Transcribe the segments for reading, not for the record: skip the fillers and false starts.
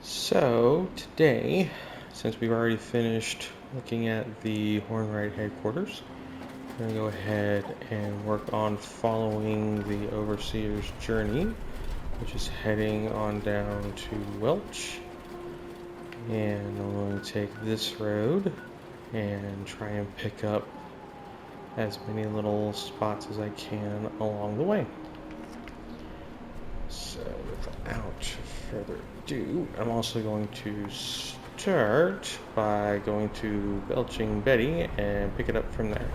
So today, since we've already finished looking at the Hornwright headquarters, we're going to go ahead and work on following the Overseer's journey, which is heading on down to Welch. And I'm going to take this road and try and pick up as many little spots as I can along the way. So without further ado, I'm also going to start by going to Belching Betty and pick it up from there.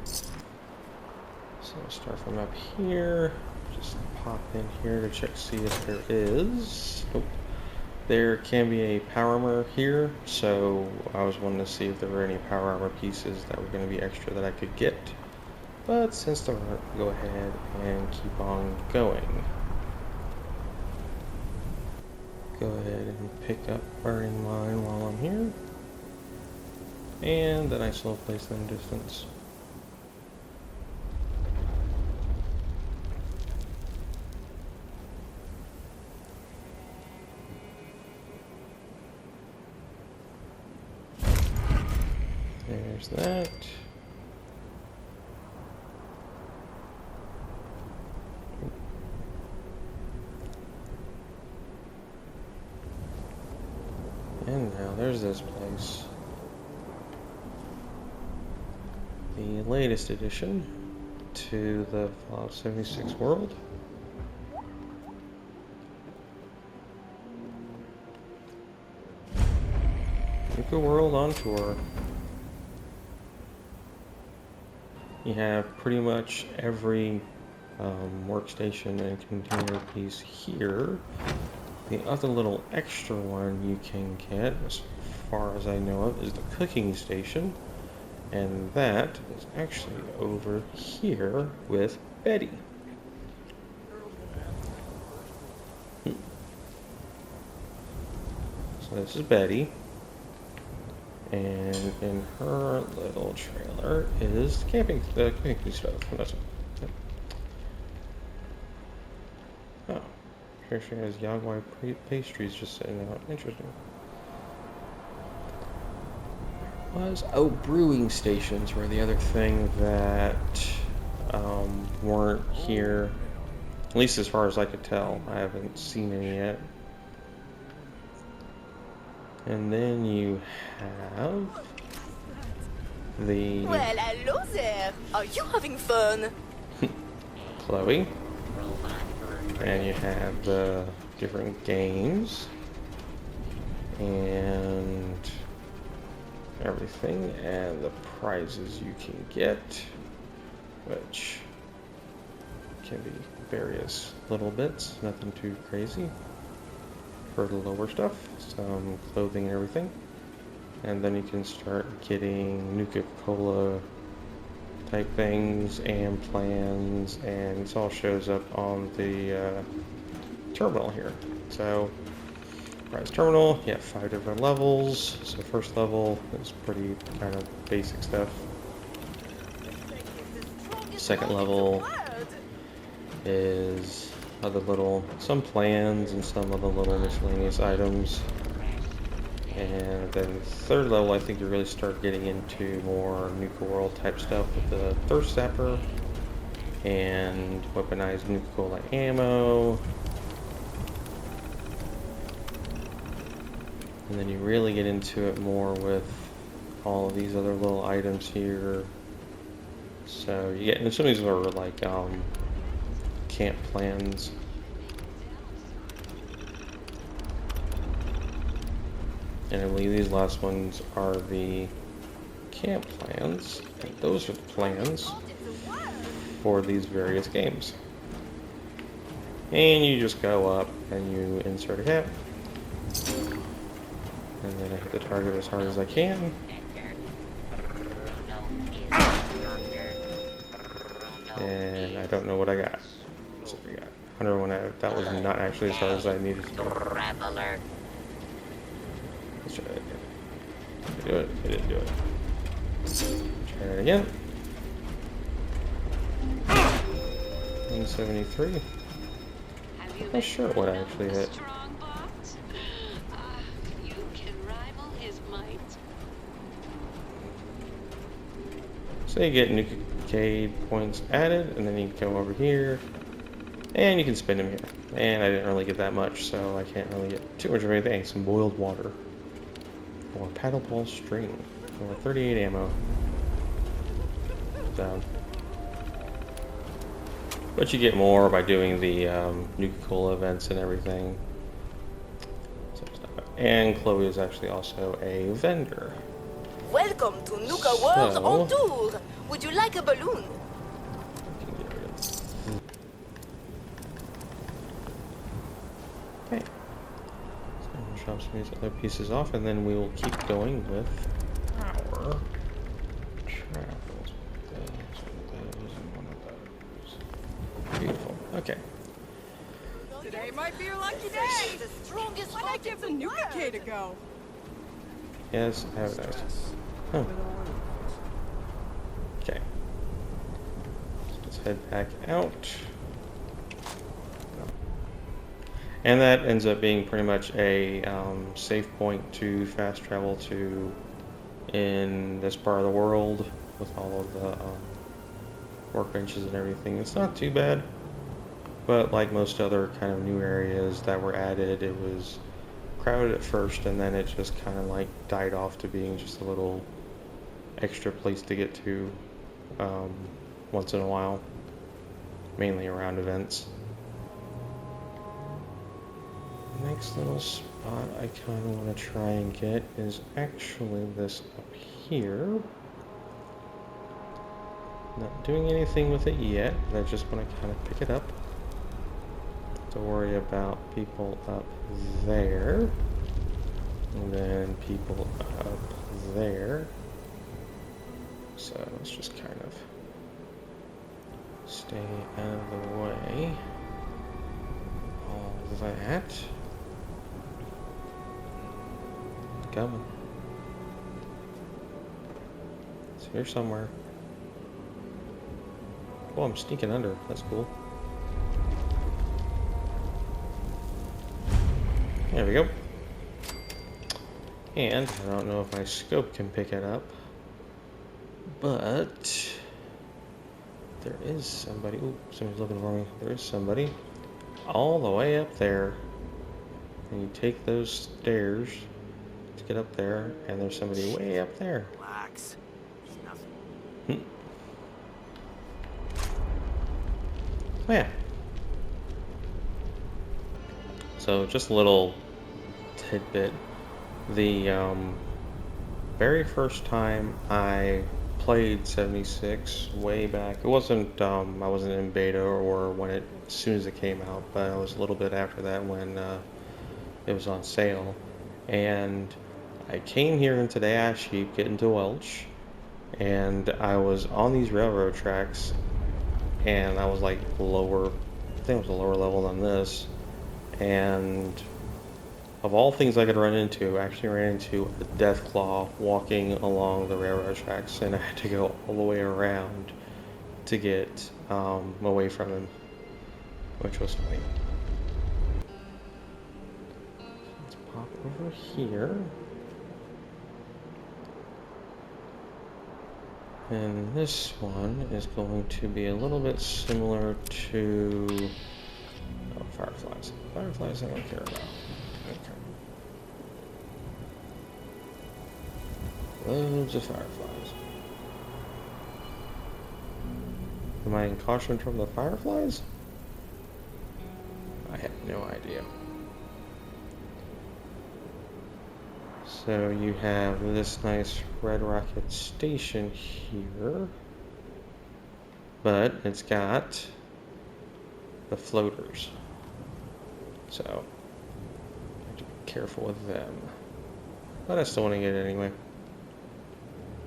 So I'll start from up here, just pop in here to check, see if there is. Nope. There can be a power armor here, so I was wanting to see if there were any power armor pieces that were going to be extra that I could get. But since there aren't, go ahead and keep on going. Go ahead and pick up Burning Mine while I'm here. And then I still place them distance. There's that. And now there's this place. The latest addition to the Fallout 76 world. Nuka-World on tour. You have pretty much every workstation and container piece here. The other little extra one you can get, as far as I know of, is the cooking station. And that is actually over here with Betty. So this is Betty. And in her little trailer is the camping stuff. That's it. Yep. Oh, here she has Yagwai pastries just sitting out. Interesting. Brewing stations were the other thing that weren't here, at least as far as I could tell. I haven't seen any yet. And then you have the... Well, hello there. Are you having fun? Chloe. And you have the different games. And everything. And the prizes you can get. Which can be various little bits. Nothing too crazy. For the lower stuff, some clothing and everything, and then you can start getting Nuka-Cola type things and plans, and it all shows up on the terminal here. So, prize terminal, you have 5 different levels. So first level is pretty kind of basic stuff. Second level is some plans and some other little miscellaneous items. And then third level, I think you really start getting into more Nuka-World type stuff with the Thirst Zapper and weaponized Nuka-Cola ammo. And then you really get into it more with all of these other little items here. So you get, and some of these are like camp plans. And I believe these last ones are the camp plans, and those are the plans for these various games. And you just go up and you insert a cap. And then I hit the target as hard as I can. And I don't know what I got. So we got 101. That was not actually as hard as I needed to do. Let's try that again. Did I do it? I didn't do it. Try it again. 173. I'm not sure what I actually hit. is, mate. So you get Nuka-Cade points added, and then you can go over here, and you can spend them here. And I didn't really get that much, so I can't really get too much of anything. Some boiled water. Or paddle ball string. Or 38 ammo. Down. But you get more by doing the Nuka-Cola events and everything. And Chloe is actually also a vendor. Welcome to Nuka-World So- on tour. Would you like a balloon? Okay. So we'll drop some of these other pieces off, and then we will keep going with our travels. Those and one of those. Beautiful. Okay. Today might be your lucky day. The strongest Why not give the Nuka-Cade a go? Yes, I have those. Huh. Okay. So let's head back out. And that ends up being pretty much a safe point to fast travel to in this part of the world with all of the workbenches and everything. It's not too bad, but like most other kind of new areas that were added, it was crowded at first, and then it just kind of like died off to being just a little extra place to get to once in a while, mainly around events. The next little spot I kind of want to try and get is actually this up here. Not doing anything with it yet, but I just want to kind of pick it up. To worry about people up there, and then people up there. So let's just kind of stay out of the way. All that. Coming. It's here somewhere. Oh, I'm sneaking under. That's cool. There we go. And I don't know if my scope can pick it up, but there is somebody. Ooh, somebody's looking for me. There is somebody all the way up there. And you take those stairs to get up there, and there's somebody way up there. Relax. There's nothing. Oh yeah. So just a little tidbit. The very first time I played 76 way back, it wasn't I wasn't in beta or when it as soon as it came out, but it was a little bit after that when it was on sale. And I came here into the Ash Heap, getting to Welch, and I was on these railroad tracks, and I was like lower, I think it was a lower level than this, and of all things I could run into, I actually ran into a Deathclaw walking along the railroad tracks, and I had to go all the way around to get away from him, which was funny. Let's pop over here. And this one is going to be a little bit similar to fireflies. Fireflies I don't care about. Okay. Loads of fireflies. Am I in caution from the fireflies? I have no idea. So you have this nice Red Rocket station here, but it's got the floaters, so I have to be careful with them. But I still want to get it anyway.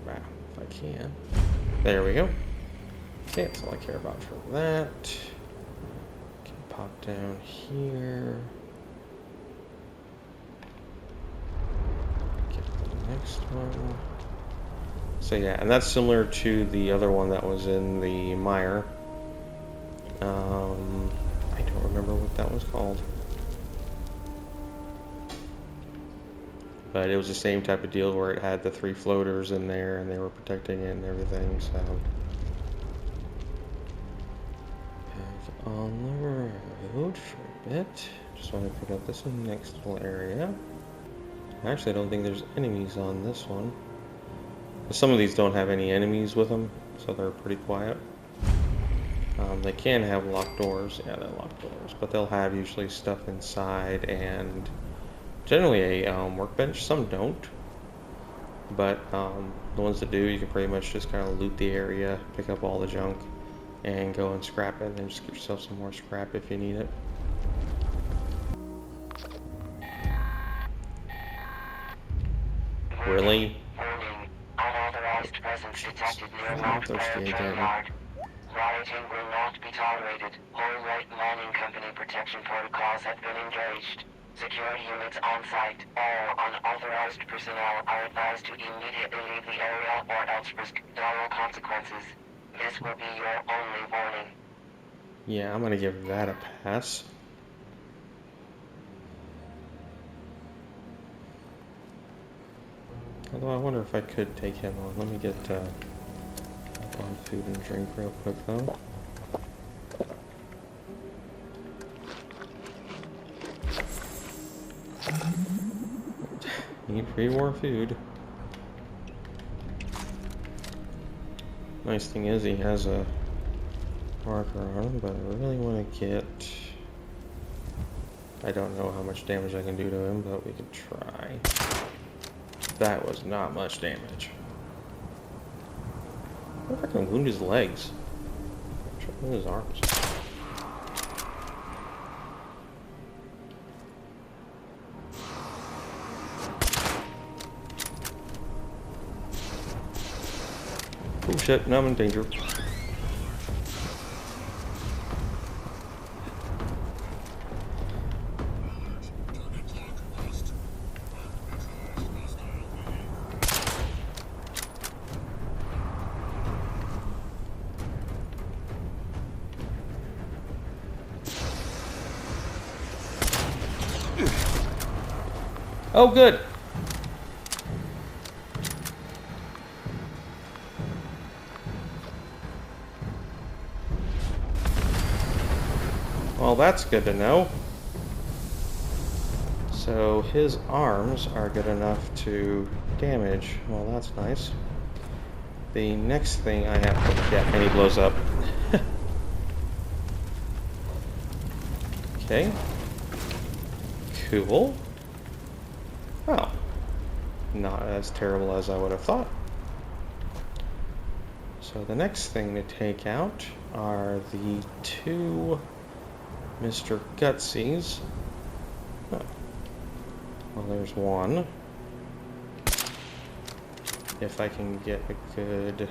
Wow, if I can. There we go. Okay, that's all I care about for that. Can pop down here. Next one. So yeah, and that's similar to the other one that was in the mire. I don't remember what that was called. But it was the same type of deal where it had the 3 floaters in there and they were protecting it and everything, so. Back on the road for a bit. Just want to pick up this next little area. Actually, I don't think there's enemies on this one. Some of these don't have any enemies with them, so they're pretty quiet. They can have locked doors. Yeah, they're locked doors. But they'll have usually stuff inside and generally a workbench. Some don't. But the ones that do, you can pretty much just kind of loot the area, pick up all the junk, and go and scrap it, and then just get yourself some more scrap if you need it. Really? Warning. Unauthorized presence detected near I'm Mount thirsty Blair again. Junkyard. Rioting will not be tolerated. Whole White Mining Company protection protocols have been engaged. Security units on site. All unauthorized personnel are advised to immediately leave the area or else risk dire consequences. This will be your only warning. Yeah, I'm gonna give that a pass. Although I wonder if I could take him on. Let me get up on food and drink real quick though. Need pre-war food. Nice thing is he has a marker on him, but I really want to get... I don't know how much damage I can do to him, but we could try. That was not much damage. I wonder if I can wound his legs. Try to wound his arms. Oh shit, now I'm in danger. Oh, good. Well, that's good to know. So his arms are good enough to damage. Well, that's nice. The next thing I have to get, and he blows up. Okay. Cool. Oh. Not as terrible as I would have thought. So the next thing to take out are the 2 Mr. Gutsies. Oh. Well, there's one. If I can get a good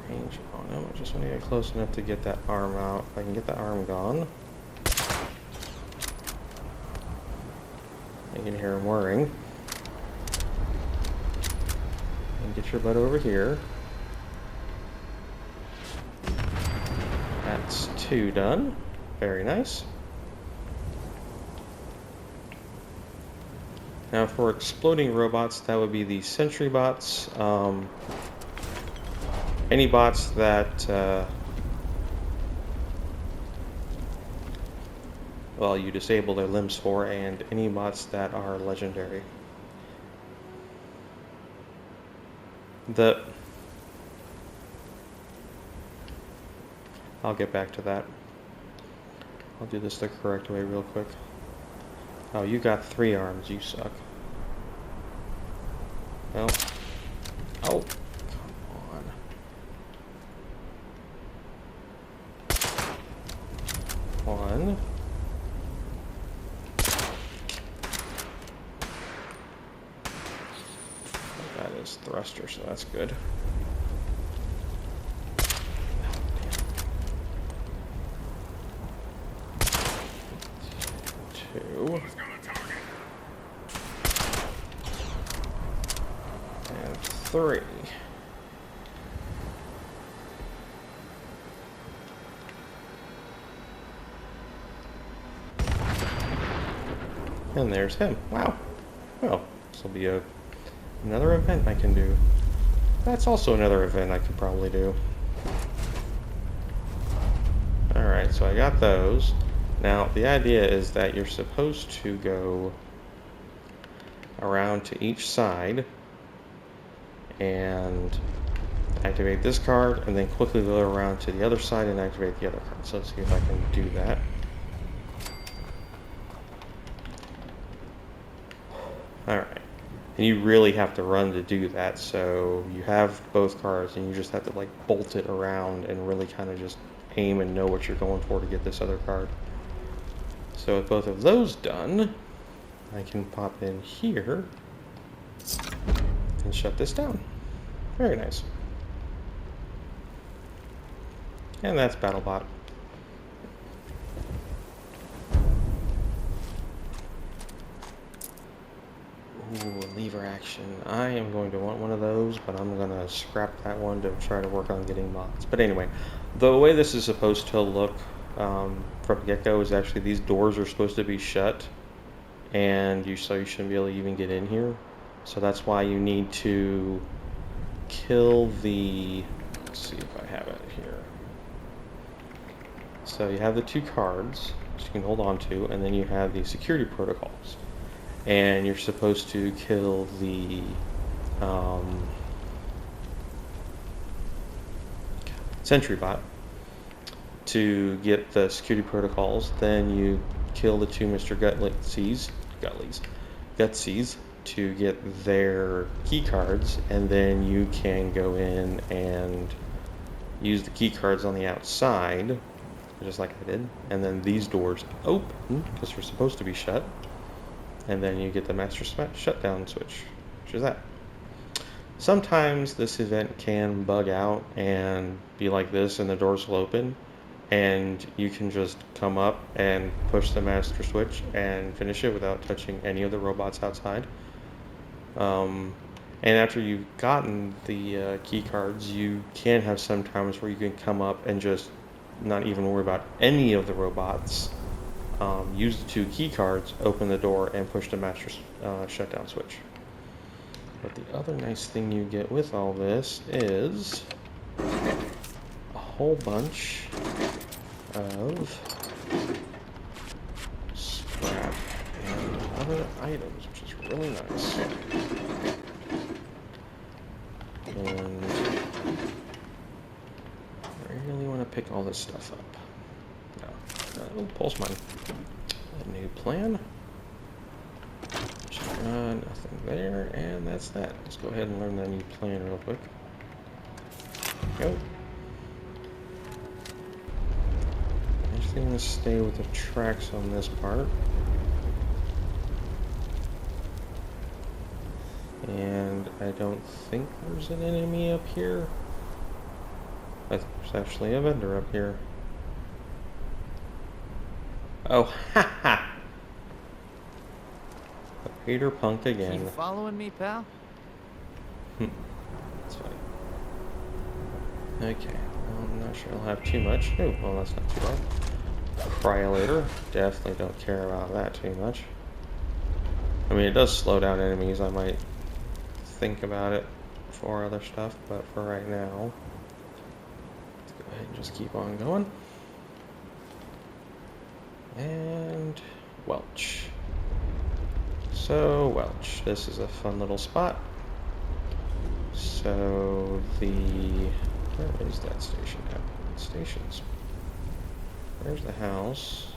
range on him, I just want to get close enough to get that arm out. If I can get the arm gone. You can hear him whirring. And get your butt over here. That's 2 done. Very nice. Now for exploding robots, that would be the sentry bots. Any bots that, well, you disable their limbs for, and any bots that are legendary. I'll get back to that. I'll do this the correct way real quick. Oh, you got 3 arms, you suck. Well, oh, come on. 1. That is thruster, so that's good. 2. And 3. And there's him. Wow. Well, this will be another event I can do. That's also another event I could probably do. Alright, so I got those. Now, the idea is that you're supposed to go around to each side and activate this card, and then quickly go around to the other side and activate the other card. So let's see if I can do that. Alright. And you really have to run to do that, so you have both cards and you just have to like bolt it around and really kind of just aim and know what you're going for to get this other card. So with both of those done, I can pop in here and shut this down. Very nice. And that's BattleBot. Ooh, lever action. I am going to want one of those, but I'm going to scrap that one to try to work on getting mods. But anyway, the way this is supposed to look from the get-go is actually these doors are supposed to be shut, and you shouldn't be able to even get in here. So that's why you need to kill the... Let's see if I have it here. So you have the two cards, which you can hold on to, and then you have the security protocols. And you're supposed to kill the sentry bot to get the security protocols. Then you kill the two Mr. Gutsies to get their key cards, and then you can go in and use the key cards on the outside, just like I did. And then these doors open because they're supposed to be shut. And then you get the master shutdown switch, which is that. Sometimes this event can bug out and be like this, and the doors will open, and you can just come up and push the master switch and finish it without touching any of the robots outside. And after you've gotten the key cards, you can have some times where you can come up and just not even worry about any of the robots. Use the two key cards, open the door, and push the master shutdown switch. But the other nice thing you get with all this is a whole bunch of scrap and other items, which is really nice. And I really want to pick all this stuff up. Oh, pulse mine. A new plan. Nothing there, and that's that. Let's go ahead and learn that new plan real quick. Go. I'm just going to stay with the tracks on this part. And I don't think there's an enemy up here. I think there's actually a vendor up here. Oh, ha! A Peter Punk again. Keep following me, pal? That's fine. Okay, well, I'm not sure I'll have too much. Oh, well, that's not too bad. Cryolator. Definitely don't care about that too much. I mean, it does slow down enemies. I might think about it for other stuff, but for right now, let's go ahead and just keep on going. And Welch. So Welch, this is a fun little spot. So where is that station at? Stations. There's the house.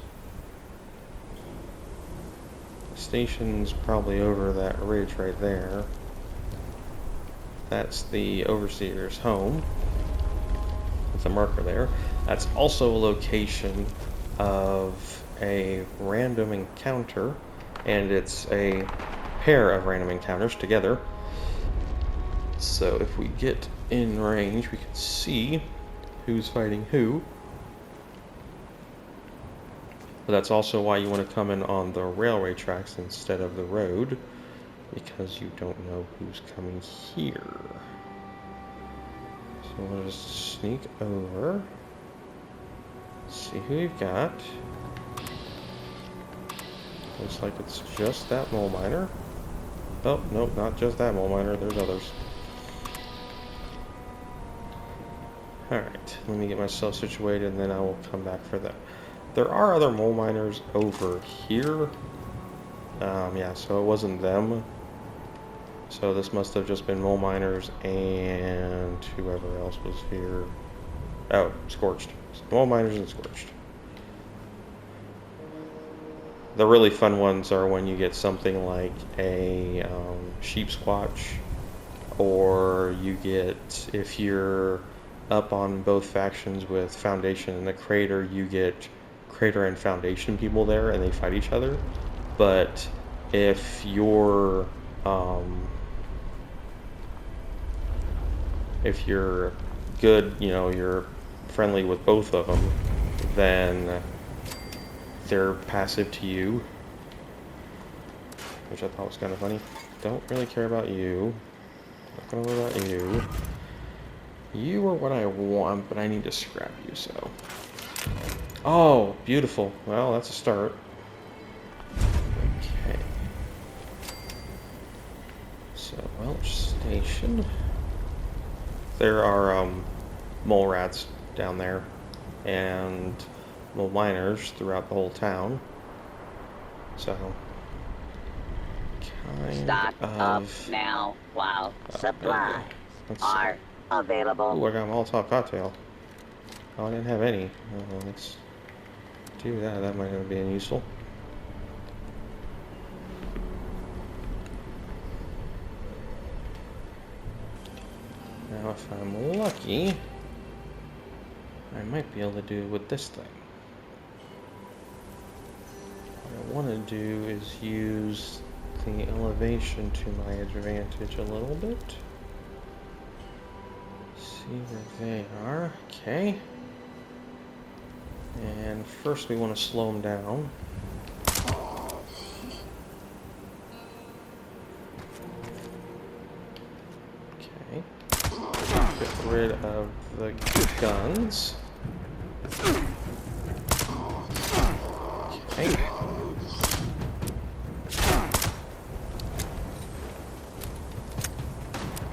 The station's probably over that ridge right there. That's the overseer's home. With a marker there. That's also a location of a random encounter, and it's a pair of random encounters together. So if we get in range, we can see who's fighting who. But that's also why you want to come in on the railway tracks instead of the road, because you don't know who's coming here. So we'll just sneak over, see who we've got. Looks like it's just that mole miner. Oh, nope, not just that mole miner. There's others. Alright, let me get myself situated and then I will come back for that. There are other mole miners over here. Yeah, so it wasn't them. So this must have just been mole miners and whoever else was here. Oh, Scorched. Mole miners and Scorched. The really fun ones are when you get something like a sheep squatch, or you get, if you're up on both factions with Foundation and the Crater, you get Crater and Foundation people there and they fight each other. But if you're good, you know, you're friendly with both of them, then they're passive to you, which I thought was kind of funny. Don't really care about you. Not gonna worry about you. You are what I want, but I need to scrap you, so. Oh, beautiful. Well, that's a start. Okay. So, Welch Station. There are mole rats down there, and mole miners throughout the whole town. So, Stock up now while supplies are available. Ooh, I got a Molotov cocktail. Oh, I didn't have any. Oh, let's do that. That might have been useful. Now, if I'm lucky, I might be able to do with this thing. What I want to do is use the elevation to my advantage a little bit. See where they are. Okay. And first we want to slow them down. Okay. Get rid of the guns. Okay.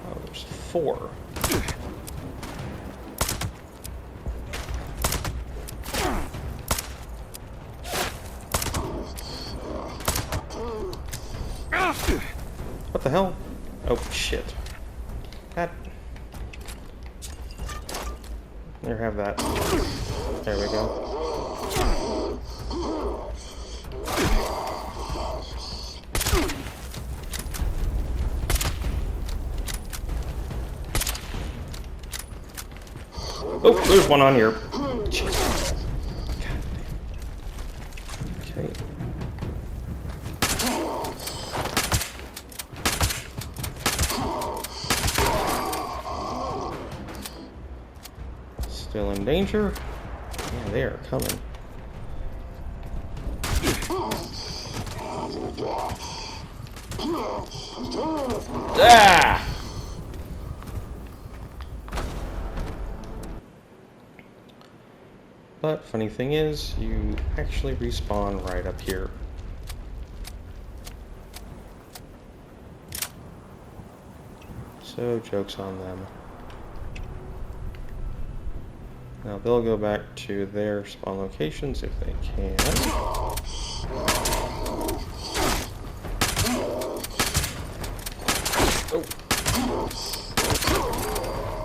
Oh, there's 4. What the hell? Oh, shit. That. There, have that. There we go. Oh, there's one on here. Jeez. Okay. Still in danger? Yeah, they are coming. Ah! But funny thing is, you actually respawn right up here. So, joke's on them. Now they'll go back to their spawn locations if they can. Oh!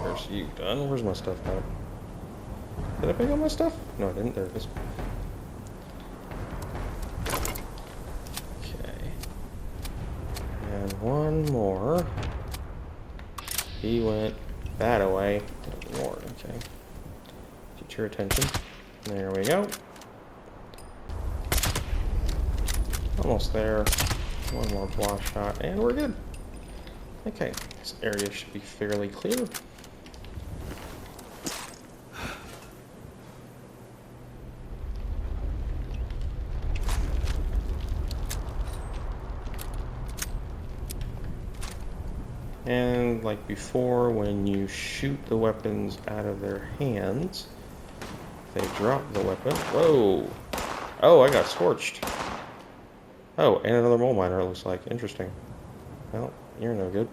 There's you done. Where's my stuff at? Did I pick up my stuff? No, I didn't. There it is. Okay. And one more. He went that away. One more, okay. Get your attention. There we go. Almost there. One more blast shot, and we're good. Okay, this area should be fairly clear. And like before, when you shoot the weapons out of their hands, they drop the weapon. Whoa! Oh, I got scorched. Oh, and another mole miner, it looks like. Interesting. Well, you're no good.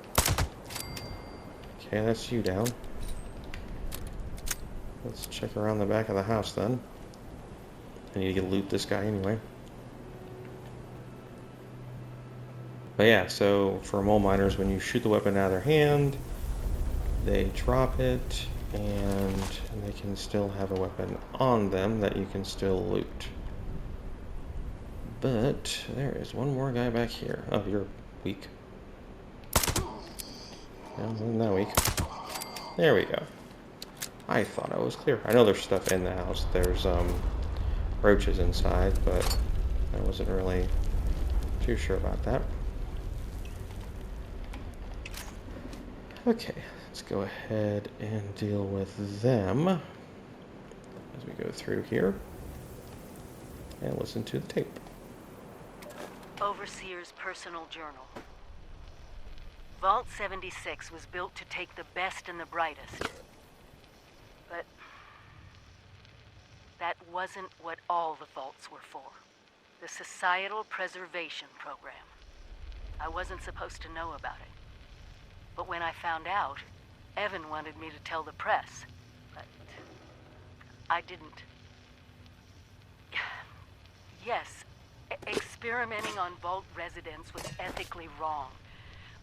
Okay, that's you down. Let's check around the back of the house then. I need to loot this guy anyway. But yeah, so for mole miners, when you shoot the weapon out of their hand, they drop it, and they can still have a weapon on them that you can still loot. But there is one more guy back here. Oh, you're weak. No, I'm not weak. There we go. I thought I was clear. I know there's stuff in the house. There's roaches inside, but I wasn't really too sure about that. Okay, let's go ahead and deal with them as we go through here and listen to the tape. Overseer's personal journal. Vault 76 was built to take the best and the brightest. But that wasn't what all the vaults were for. The Societal Preservation Program. I wasn't supposed to know about it. But when I found out, Evan wanted me to tell the press. But I didn't. Yes, experimenting on vault residents was ethically wrong.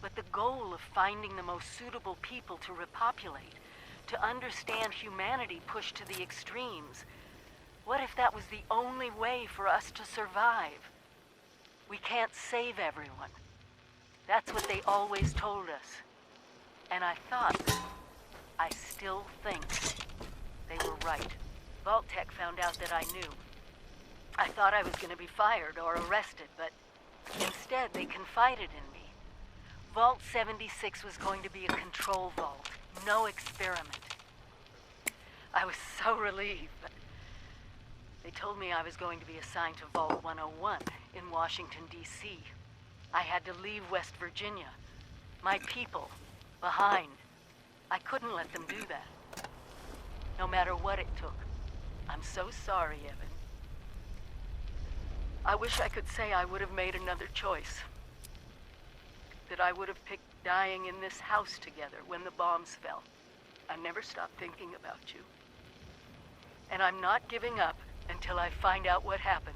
But the goal of finding the most suitable people to repopulate, to understand humanity pushed to the extremes, what if that was the only way for us to survive? We can't save everyone. That's what they always told us. And I thought, I still think, they were right. Vault-Tec found out that I knew. I thought I was going to be fired or arrested, but instead they confided in me. Vault 76 was going to be a control vault, no experiment. I was so relieved, but they told me I was going to be assigned to Vault 101 in Washington, D.C. I had to leave West Virginia, my people, behind. I couldn't let them do that. No matter what it took. I'm so sorry, Evan. I wish I could say I would have made another choice. That I would have picked dying in this house together when the bombs fell. I never stopped thinking about you. And I'm not giving up until I find out what happened.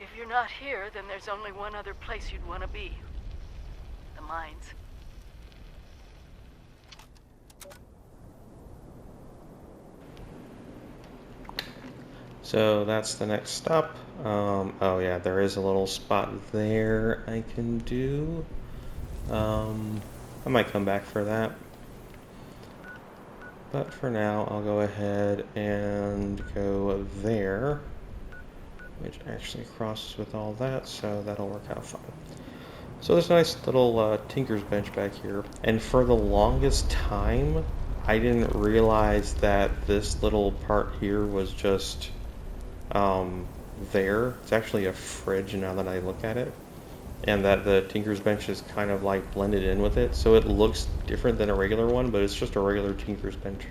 If you're not here, then there's only one other place you'd want to be. The mines. So that's the next stop. Oh yeah, there is a little spot there I can do. I might come back for that. But for now, I'll go ahead and go there, which actually crosses with all that, so that'll work out fine. So there's a nice little tinker's bench back here, and for the longest time, I didn't realize that this little part here was just there. It's actually a fridge now that I look at it, and that the tinker's bench is kind of like blended in with it, so it looks different than a regular one, but it's just a regular tinker's bench.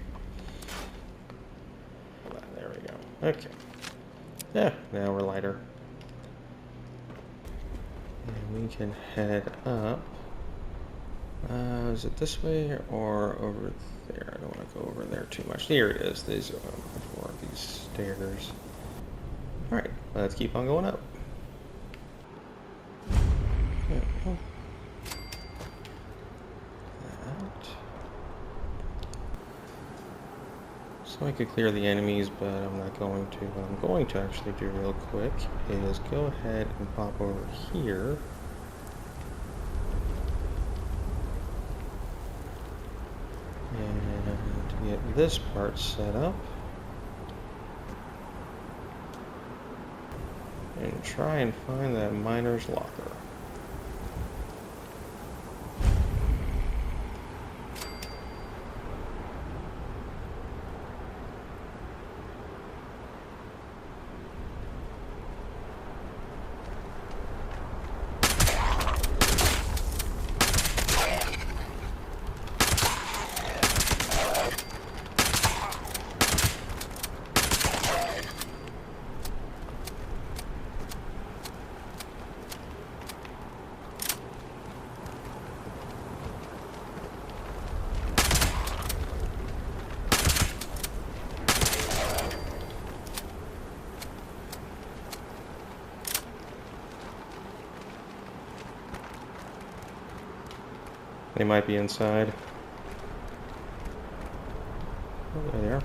There we go. Okay. Yeah, now we're lighter. And we can head up. Is it this way or over there? I don't want to go over there too much. Here it is. These are more of these stairs. Alright, let's keep on going up. That. So I could clear the enemies, but I'm not going to. What I'm going to actually do real quick is go ahead and pop over here. And get this part set up. And try and find that miner's locker. They might be inside. Oh, there they are.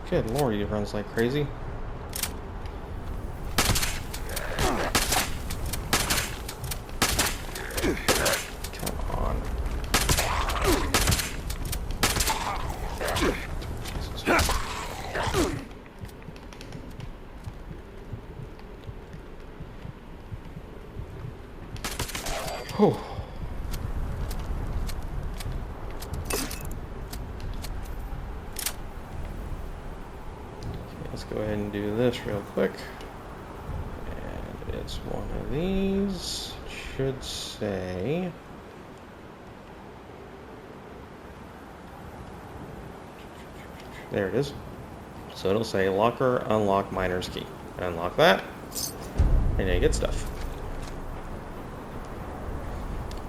Good lord, he runs like crazy. Come on. Oh. Let's go ahead and do this real quick. And it's one of these. Should say. There it is. So it'll say locker, unlock miner's key. Unlock that. And you get stuff.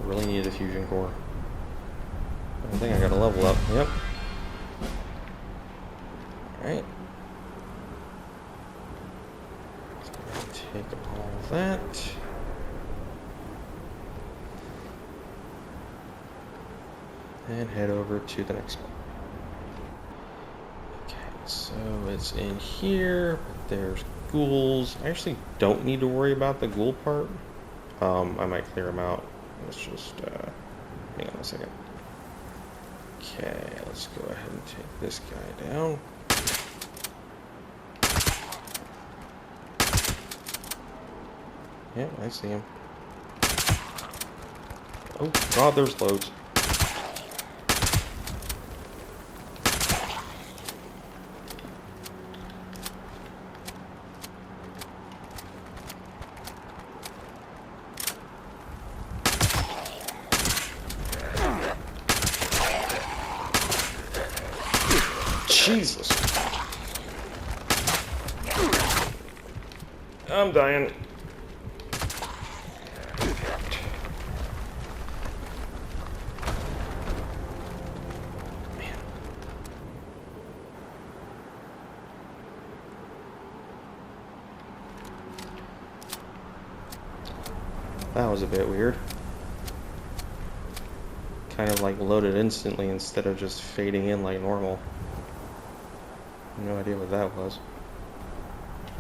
Really need a fusion core. I think I gotta level up. Yep. Alright. Take all that. And head over to the next one. Okay, so it's in here, but there's ghouls. I actually don't need to worry about the ghoul part. I might clear them out. Let's just, hang on a second. Okay, let's go ahead and take this guy down. Yeah, I see him. Oh god, there's loads. Jesus. I'm dying. Man. That was a bit weird. Kind of like loaded instantly instead of just fading in like normal. No idea what that was.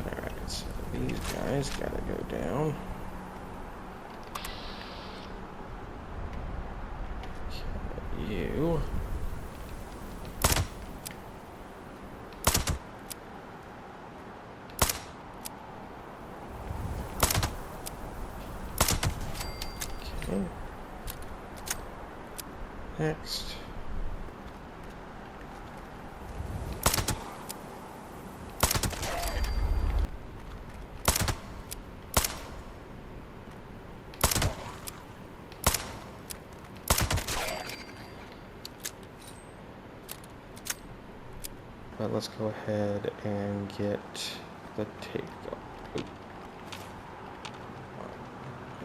Alright, so these guys gotta go down. Okay, you. Okay. Next. But let's go ahead and get the tape going.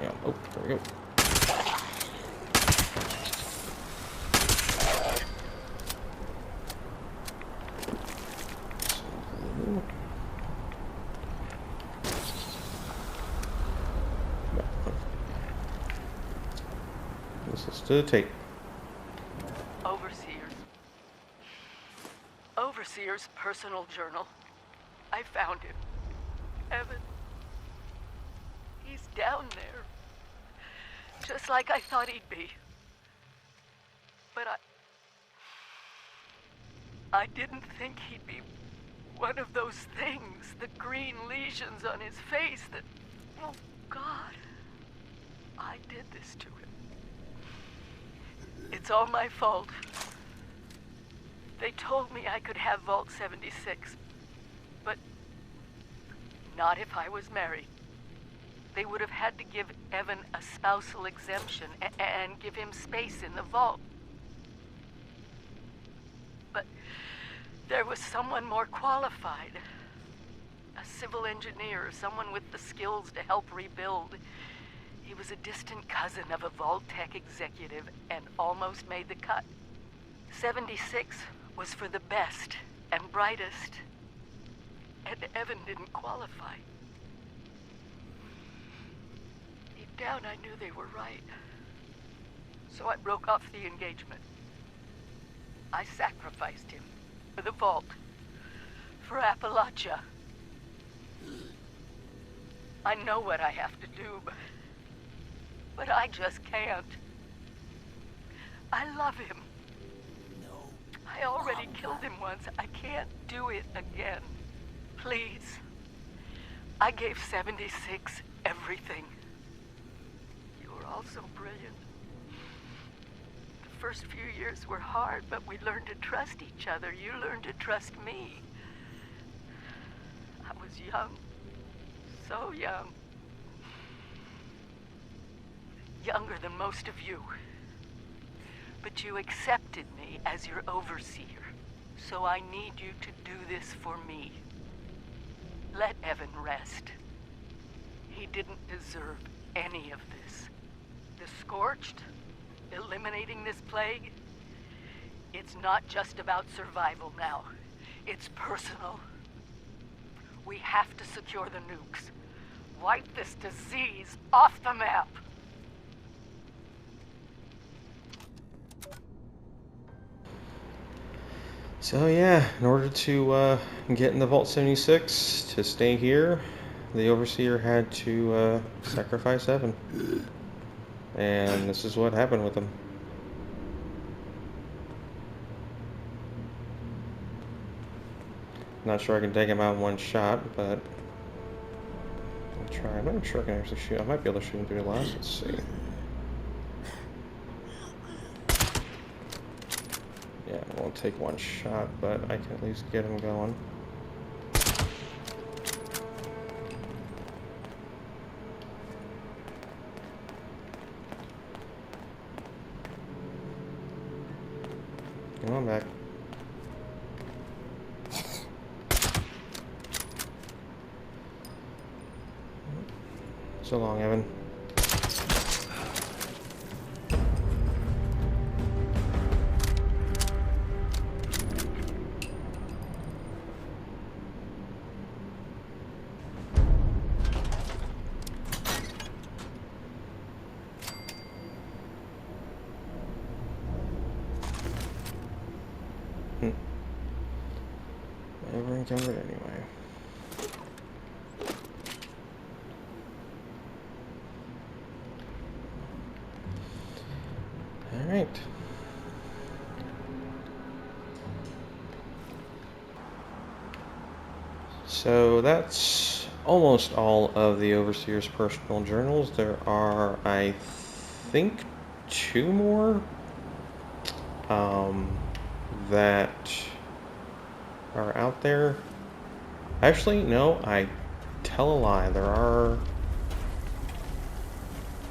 Yeah, oh, there we go. This is to the tape. Overseer's personal journal. I found him. Evan. He's down there. Just like I thought he'd be. But I didn't think he'd be one of those things, the green lesions on his face that... Oh, God. I did this to him. It's all my fault. They told me I could have Vault 76, but not if I was married. They would have had to give Evan a spousal exemption and give him space in the vault. But there was someone more qualified. A civil engineer, someone with the skills to help rebuild. He was a distant cousin of a Vault Tech executive and almost made the cut. 76 was for the best and brightest, and Evan didn't qualify. Deep down, I knew they were right. So I broke off the engagement. I sacrificed him for the Vault, for Appalachia. I know what I have to do, but I just can't. I love him. I already killed him once. I can't do it again. Please. I gave 76 everything. You were all so brilliant. The first few years were hard, but we learned to trust each other. You learned to trust me. I was young. So young. Younger than most of you. But you accepted me as your overseer. So I need you to do this for me. Let Evan rest. He didn't deserve any of this. The Scorched, eliminating this plague, it's not just about survival now. It's personal. We have to secure the nukes. Wipe this disease off the map. So yeah, in order to get in the Vault 76 to stay here, the Overseer had to sacrifice Evan. And this is what happened with him. Not sure I can take him out in one shot, but I'll try. I'm not sure I can actually shoot. I might be able to shoot him through the glass. Let's see. Yeah, it won't take one shot, but I can at least get him going. Come on back. So long, Evan. Never encountered anyway. Alright. So that's almost all of the Overseer's personal journals. There are, I think, 2 more that are out there. Actually, no, I tell a lie. There are,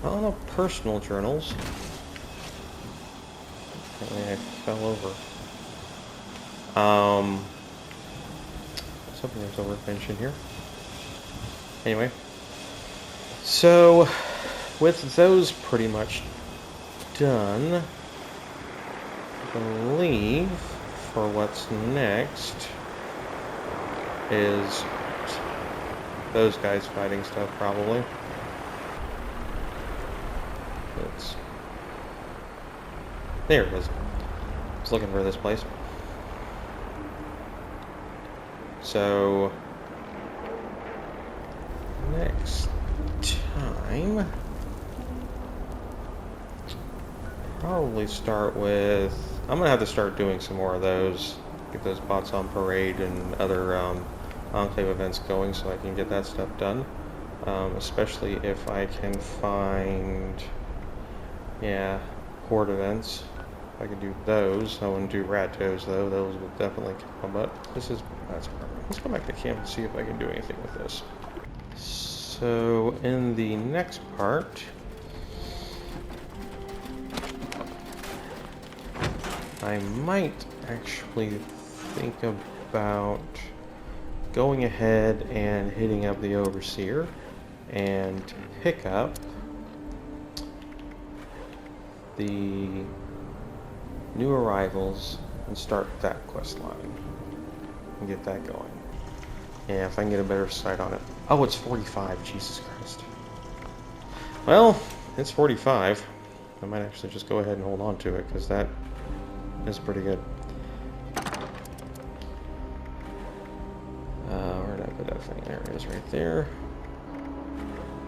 I don't know, personal journals. Apparently I fell over. Something else worth mentioning here. Anyway, so with those pretty much done, I believe for what's next is those guys fighting stuff, probably. There it is. I was looking for this place. So next time, probably start with, I'm gonna have to start doing some more of those, get those bots on parade and other Enclave events going so I can get that stuff done, especially if I can find, yeah, horde events. If I can do those. I wouldn't do rat toes though, those would definitely come, but that's perfect. Let's go back to camp and see if I can do anything with this. So in the next part, I might actually think about going ahead and hitting up the Overseer and pick up the new arrivals and start that quest line and get that going. Yeah, if I can get a better sight on it. Oh, it's 45. Jesus Christ. Well, it's 45. I might actually just go ahead and hold on to it because that is pretty good. Where did I put that thing? There it is, right there.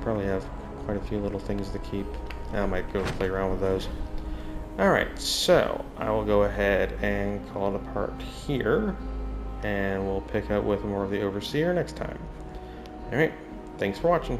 Probably have quite a few little things to keep. I might go play around with those. Alright, so I will go ahead and call it a part here, and we'll pick up with more of the Overseer next time. Alright, thanks for watching.